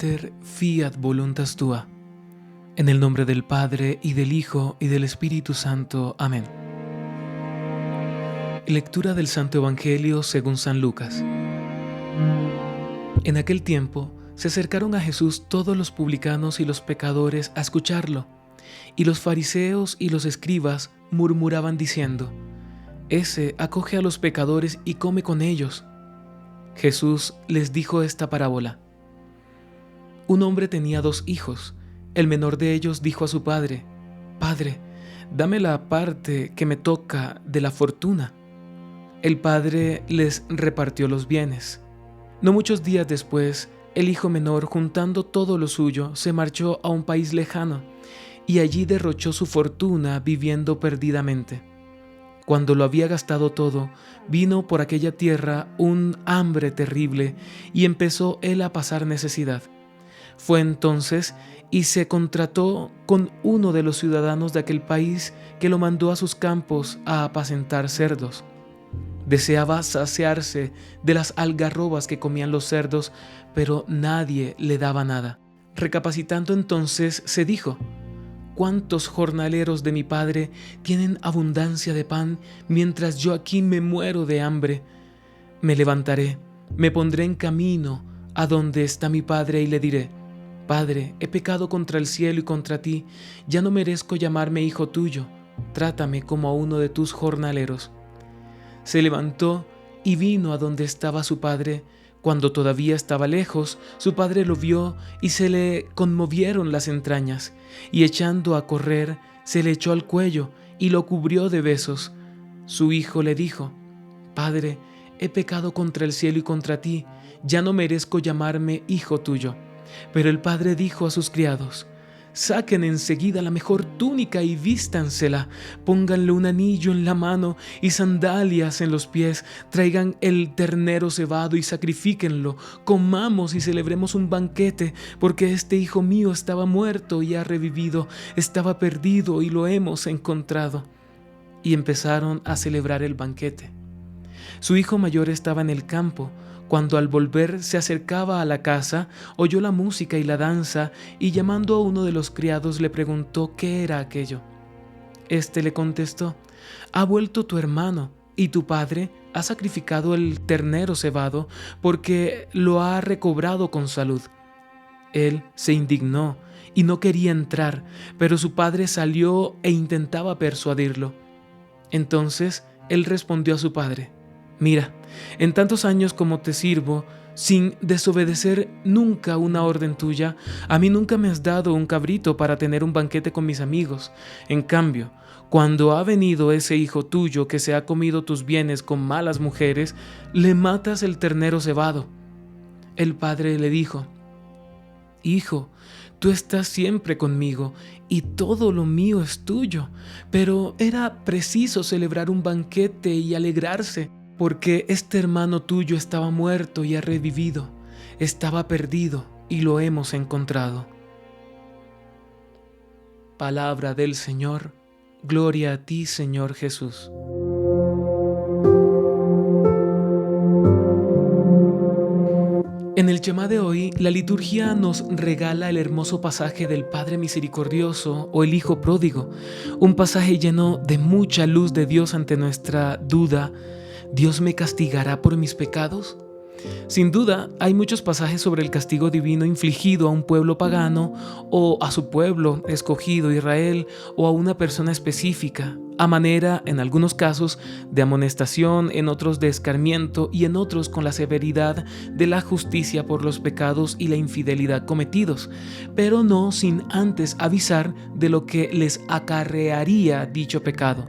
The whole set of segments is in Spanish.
Mater, fiat voluntas tua. En el nombre del Padre, y del Hijo, y del Espíritu Santo. Amén. Lectura del Santo Evangelio según San Lucas. En aquel tiempo se acercaron a Jesús todos los publicanos y los pecadores a escucharlo, y los fariseos y los escribas murmuraban diciendo: Ese acoge a los pecadores y come con ellos. Jesús les dijo esta parábola. Un hombre tenía 2 hijos. El menor de ellos dijo a su padre: Padre, dame la parte que me toca de la fortuna. El padre les repartió los bienes. No muchos días después, el hijo menor, juntando todo lo suyo, se marchó a un país lejano y allí derrochó su fortuna viviendo perdidamente. Cuando lo había gastado todo, vino por aquella tierra un hambre terrible y empezó él a pasar necesidad. Fue entonces y se contrató con uno de los ciudadanos de aquel país, que lo mandó a sus campos a apacentar cerdos. Deseaba saciarse de las algarrobas que comían los cerdos, pero nadie le daba nada. Recapacitando entonces, se dijo: ¿Cuántos jornaleros de mi padre tienen abundancia de pan, mientras yo aquí me muero de hambre? Me levantaré, me pondré en camino a donde está mi padre y le diré: Padre, he pecado contra el cielo y contra ti, ya no merezco llamarme hijo tuyo, trátame como a uno de tus jornaleros. Se levantó y vino a donde estaba su padre. Cuando todavía estaba lejos, su padre lo vio y se le conmovieron las entrañas, y echando a correr, se le echó al cuello y lo cubrió de besos. Su hijo le dijo: Padre, he pecado contra el cielo y contra ti, ya no merezco llamarme hijo tuyo. Pero el padre dijo a sus criados: Saquen enseguida la mejor túnica y vístansela, pónganle un anillo en la mano y sandalias en los pies, traigan el ternero cebado y sacrifíquenlo, comamos y celebremos un banquete, porque este hijo mío estaba muerto y ha revivido, estaba perdido y lo hemos encontrado. Y empezaron a celebrar el banquete. Su hijo mayor estaba en el campo. Cuando al volver se acercaba a la casa, oyó la música y la danza, y llamando a uno de los criados le preguntó qué era aquello. Este le contestó: Ha vuelto tu hermano, y tu padre ha sacrificado el ternero cebado, porque lo ha recobrado con salud. Él se indignó y no quería entrar, pero su padre salió e intentaba persuadirlo. Entonces él respondió a su padre: Mira, en tantos años como te sirvo, sin desobedecer nunca una orden tuya, a mí nunca me has dado un cabrito para tener un banquete con mis amigos. En cambio, cuando ha venido ese hijo tuyo que se ha comido tus bienes con malas mujeres, le matas el ternero cebado. El padre le dijo: Hijo, tú estás siempre conmigo y todo lo mío es tuyo, pero era preciso celebrar un banquete y alegrarse, porque este hermano tuyo estaba muerto y ha revivido, estaba perdido y lo hemos encontrado. Palabra del Señor. Gloria a ti, Señor Jesús. En el Shema de hoy, la liturgia nos regala el hermoso pasaje del Padre Misericordioso o el Hijo Pródigo, un pasaje lleno de mucha luz de Dios ante nuestra duda: ¿Dios me castigará por mis pecados? Sin duda, hay muchos pasajes sobre el castigo divino infligido a un pueblo pagano o a su pueblo escogido, Israel, o a una persona específica, a manera, en algunos casos, de amonestación, en otros de escarmiento y en otros con la severidad de la justicia por los pecados y la infidelidad cometidos, pero no sin antes avisar de lo que les acarrearía dicho pecado.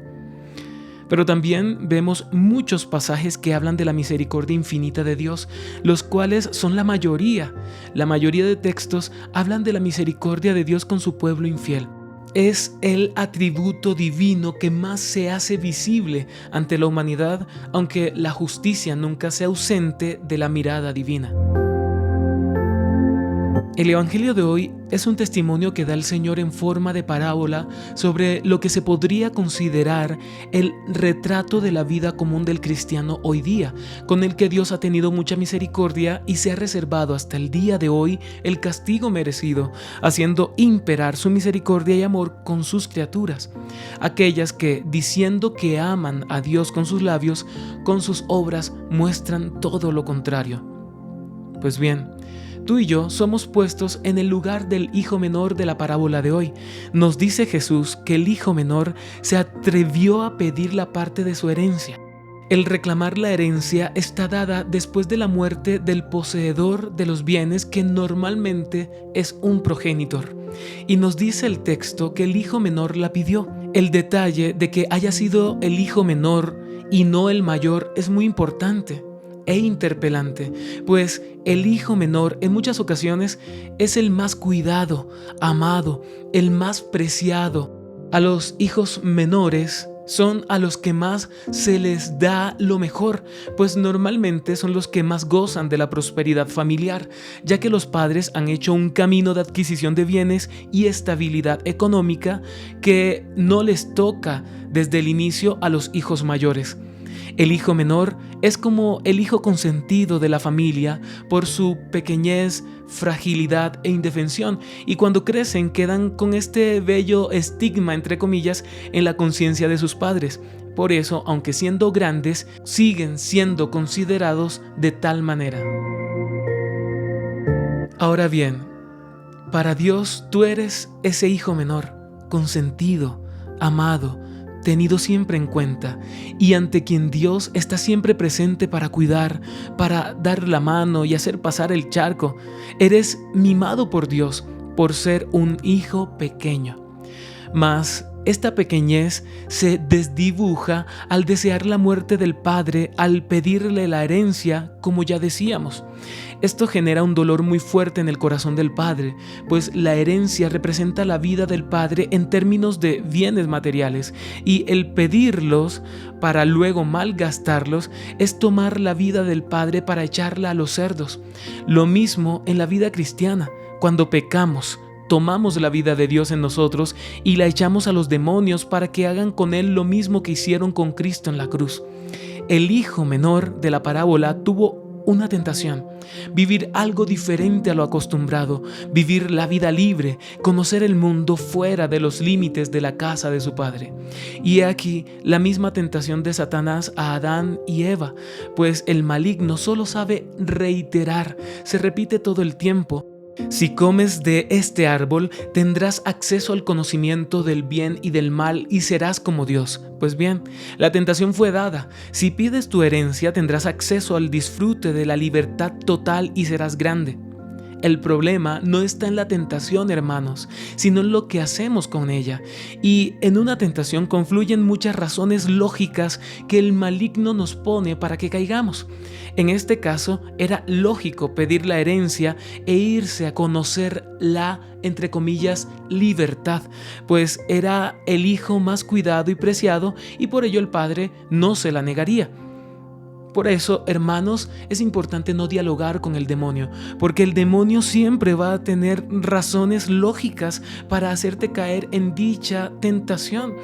Pero también vemos muchos pasajes que hablan de la misericordia infinita de Dios, los cuales son la mayoría. La mayoría de textos hablan de la misericordia de Dios con su pueblo infiel. Es el atributo divino que más se hace visible ante la humanidad, aunque la justicia nunca sea ausente de la mirada divina. El Evangelio de hoy es un testimonio que da el Señor en forma de parábola sobre lo que se podría considerar el retrato de la vida común del cristiano hoy día, con el que Dios ha tenido mucha misericordia y se ha reservado hasta el día de hoy el castigo merecido, haciendo imperar su misericordia y amor con sus criaturas, aquellas que, diciendo que aman a Dios con sus labios, con sus obras muestran todo lo contrario. Pues bien, tú y yo somos puestos en el lugar del hijo menor de la parábola de hoy. Nos dice Jesús que el hijo menor se atrevió a pedir la parte de su herencia. El reclamar la herencia está dada después de la muerte del poseedor de los bienes, que normalmente es un progenitor. Y nos dice el texto que el hijo menor la pidió. El detalle de que haya sido el hijo menor y no el mayor es muy importante e interpelante, pues el hijo menor en muchas ocasiones es el más cuidado, amado, el más preciado. A los hijos menores son a los que más se les da lo mejor, pues normalmente son los que más gozan de la prosperidad familiar, ya que los padres han hecho un camino de adquisición de bienes y estabilidad económica que no les toca desde el inicio a los hijos mayores. El hijo menor es como el hijo consentido de la familia por su pequeñez, fragilidad e indefensión, y cuando crecen quedan con este bello estigma, entre comillas, en la conciencia de sus padres. Por eso, aunque siendo grandes, siguen siendo considerados de tal manera. Ahora bien, para Dios tú eres ese hijo menor, consentido, amado, tenido siempre en cuenta, y ante quien Dios está siempre presente para cuidar, para dar la mano y hacer pasar el charco. Eres mimado por Dios por ser un hijo pequeño. Mas esta pequeñez se desdibuja al desear la muerte del padre, al pedirle la herencia, como ya decíamos. Esto genera un dolor muy fuerte en el corazón del padre, pues la herencia representa la vida del padre en términos de bienes materiales, y el pedirlos para luego malgastarlos es tomar la vida del padre para echarla a los cerdos. Lo mismo en la vida cristiana. Cuando pecamos, tomamos la vida de Dios en nosotros y la echamos a los demonios para que hagan con él lo mismo que hicieron con Cristo en la cruz. El hijo menor de la parábola tuvo una tentación: vivir algo diferente a lo acostumbrado, vivir la vida libre, conocer el mundo fuera de los límites de la casa de su padre. Y he aquí la misma tentación de Satanás a Adán y Eva, pues el maligno solo sabe reiterar, se repite todo el tiempo: si comes de este árbol, tendrás acceso al conocimiento del bien y del mal y serás como Dios. Pues bien, la tentación fue dada: si pides tu herencia, tendrás acceso al disfrute de la libertad total y serás grande. El problema no está en la tentación, hermanos, sino en lo que hacemos con ella. Y en una tentación confluyen muchas razones lógicas que el maligno nos pone para que caigamos. En este caso, era lógico pedir la herencia e irse a conocer la, entre comillas, libertad, pues era el hijo más cuidado y preciado, y por ello el padre no se la negaría. Por eso, hermanos, es importante no dialogar con el demonio, porque el demonio siempre va a tener razones lógicas para hacerte caer en dicha tentación,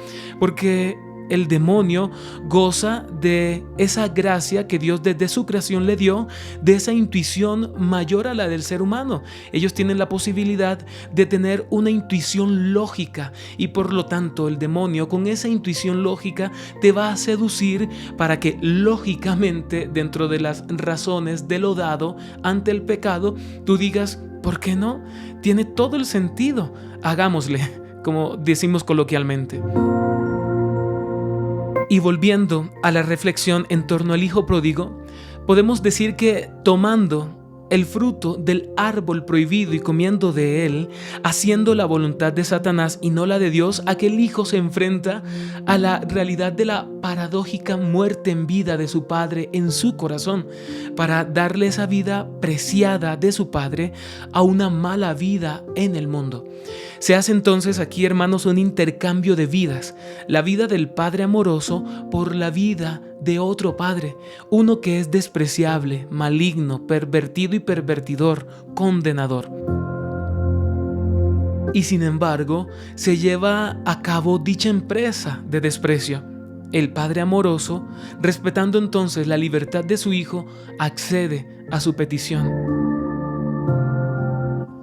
porque el demonio goza de esa gracia que Dios desde su creación le dio, de esa intuición mayor a la del ser humano. Ellos tienen la posibilidad de tener una intuición lógica, y por lo tanto el demonio con esa intuición lógica te va a seducir para que lógicamente, dentro de las razones de lo dado ante el pecado, tú digas: ¿por qué no? Tiene todo el sentido, hagámosle, como decimos coloquialmente. Y volviendo a la reflexión en torno al hijo pródigo, podemos decir que tomando el fruto del árbol prohibido y comiendo de él, haciendo la voluntad de Satanás y no la de Dios, aquel hijo se enfrenta a la realidad de la paradójica muerte en vida de su padre en su corazón, para darle esa vida preciada de su padre a una mala vida en el mundo. Se hace entonces aquí, hermanos, un intercambio de vidas: la vida del padre amoroso por la vida de otro padre, uno que es despreciable, maligno, pervertido y pervertidor, condenador. y sin embargo se lleva a cabo dicha empresa de desprecio. El Padre amoroso, respetando entonces la libertad de su Hijo, accede a su petición.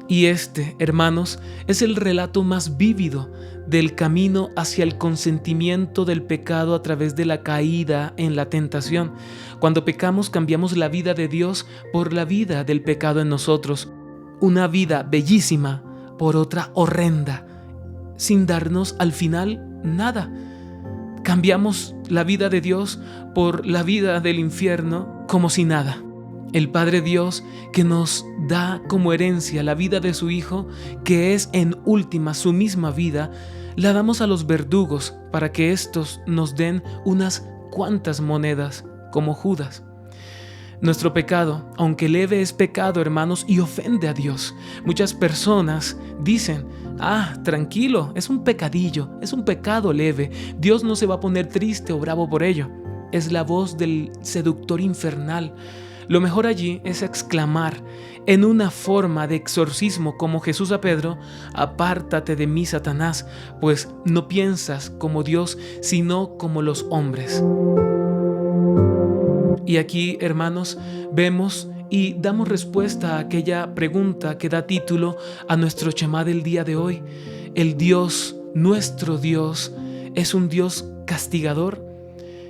Y este, hermanos, es el relato más vívido del camino hacia el consentimiento del pecado a través de la caída en la tentación. Cuando pecamos, cambiamos la vida de Dios por la vida del pecado en nosotros. Una vida bellísima por otra horrenda, sin darnos al final nada. Cambiamos la vida de Dios por la vida del infierno como si nada. El Padre Dios, que nos da como herencia la vida de su Hijo, que es en última su misma vida, la damos a los verdugos para que éstos nos den unas cuantas monedas, como Judas. Nuestro pecado, aunque leve, es pecado, hermanos, y ofende a Dios. Muchas personas dicen: tranquilo, es un pecadillo, es un pecado leve, Dios no se va a poner triste o bravo por ello. Es la voz del seductor infernal. Lo mejor allí es exclamar en una forma de exorcismo como Jesús a Pedro: apártate de mí, Satanás, pues no piensas como Dios, sino como los hombres. Y aquí, hermanos, vemos y damos respuesta a aquella pregunta que da título a nuestro Shema del día de hoy. ¿El Dios, nuestro Dios, es un Dios castigador?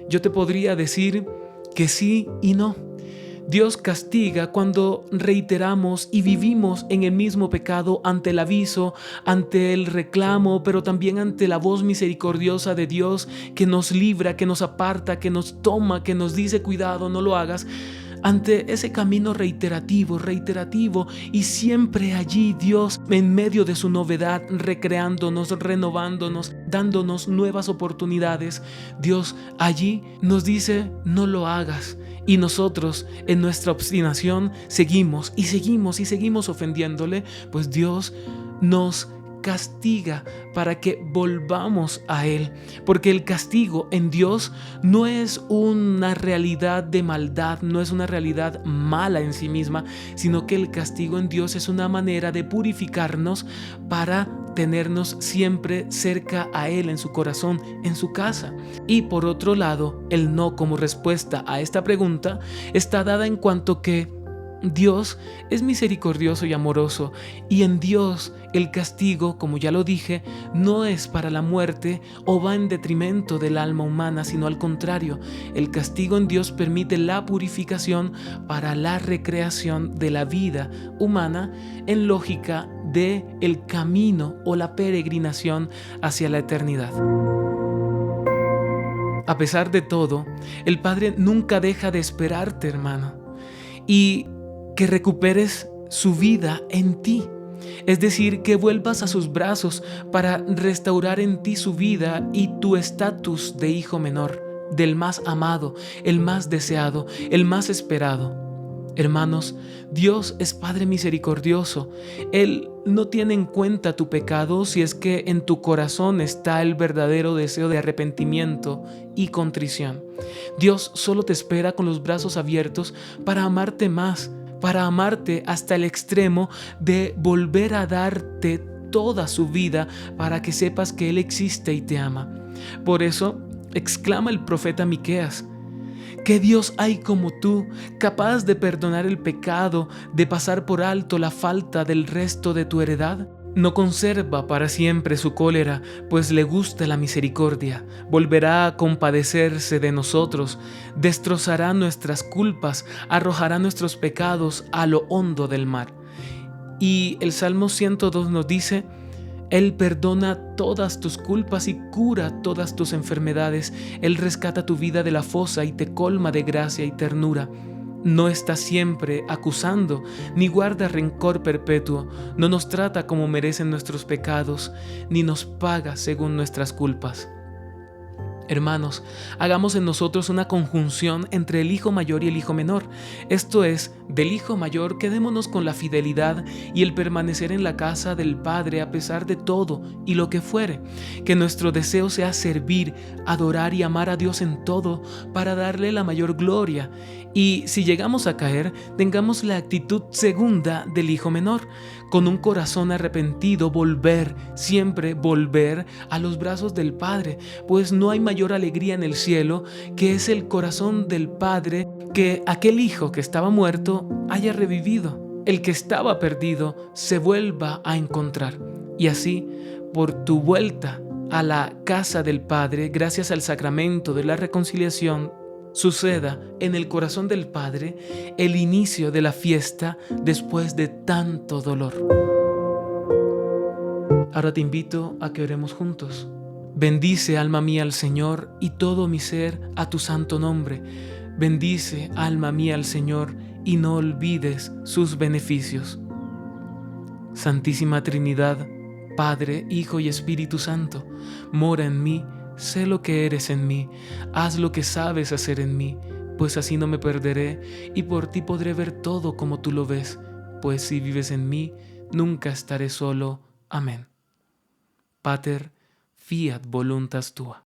Yo te podría decir que sí y no. Dios castiga cuando reiteramos y vivimos en el mismo pecado ante el aviso, ante el reclamo, pero también ante la voz misericordiosa de Dios que nos libra, que nos aparta, que nos toma, que nos dice: cuidado, no lo hagas. Ante ese camino reiterativo, y siempre allí Dios, en medio de su novedad, recreándonos, renovándonos, dándonos nuevas oportunidades, Dios allí nos dice: no lo hagas. Y nosotros, en nuestra obstinación, seguimos ofendiéndole, pues Dios nos castiga para que volvamos a Él, porque el castigo en Dios no es una realidad de maldad, no es una realidad mala en sí misma, sino que el castigo en Dios es una manera de purificarnos para tenernos siempre cerca a Él, en su corazón, en su casa. Y por otro lado, el no como respuesta a esta pregunta está dada en cuanto que Dios es misericordioso y amoroso, y en Dios el castigo, como ya lo dije, no es para la muerte o va en detrimento del alma humana, sino al contrario. El castigo en Dios permite la purificación para la recreación de la vida humana en lógica de el camino o la peregrinación hacia la eternidad. A pesar de todo, el Padre nunca deja de esperarte, hermano, y que recuperes su vida en ti. Es decir, que vuelvas a sus brazos para restaurar en ti su vida y tu estatus de hijo menor, del más amado, el más deseado, el más esperado. Hermanos, Dios es Padre misericordioso. Él no tiene en cuenta tu pecado si es que en tu corazón está el verdadero deseo de arrepentimiento y contrición. Dios solo te espera con los brazos abiertos para amarte más, para amarte hasta el extremo de volver a darte toda su vida para que sepas que Él existe y te ama. Por eso exclama el profeta Miqueas: ¿qué Dios hay como tú, capaz de perdonar el pecado, de pasar por alto la falta del resto de tu heredad? No conserva para siempre su cólera, pues le gusta la misericordia. Volverá a compadecerse de nosotros, destrozará nuestras culpas, arrojará nuestros pecados a lo hondo del mar. Y el Salmo 102 nos dice: Él perdona todas tus culpas y cura todas tus enfermedades. Él rescata tu vida de la fosa y te colma de gracia y ternura. No está siempre acusando, ni guarda rencor perpetuo. No nos trata como merecen nuestros pecados, ni nos paga según nuestras culpas. Hermanos, hagamos en nosotros una conjunción entre el hijo mayor y el hijo menor. Esto es, del hijo mayor quedémonos con la fidelidad y el permanecer en la casa del Padre a pesar de todo y lo que fuere. Que nuestro deseo sea servir, adorar y amar a Dios en todo para darle la mayor gloria. Y si llegamos a caer, tengamos la actitud segunda del hijo menor, con un corazón arrepentido, siempre volver a los brazos del Padre, pues no hay mayor alegría en el cielo que es el corazón del Padre que aquel hijo que estaba muerto haya revivido, el que estaba perdido se vuelva a encontrar. Y así, por tu vuelta a la casa del Padre, gracias al sacramento de la reconciliación, suceda en el corazón del Padre el inicio de la fiesta después de tanto dolor. Ahora te invito a que oremos juntos. Bendice, alma mía, al Señor, y todo mi ser a tu santo nombre. Bendice, alma mía, al Señor, y no olvides sus beneficios. Santísima Trinidad, Padre, Hijo y Espíritu Santo, mora en mí, sé lo que eres en mí, haz lo que sabes hacer en mí, pues así no me perderé y por ti podré ver todo como tú lo ves, pues si vives en mí, nunca estaré solo. Amén. Pater, fiat voluntas tua.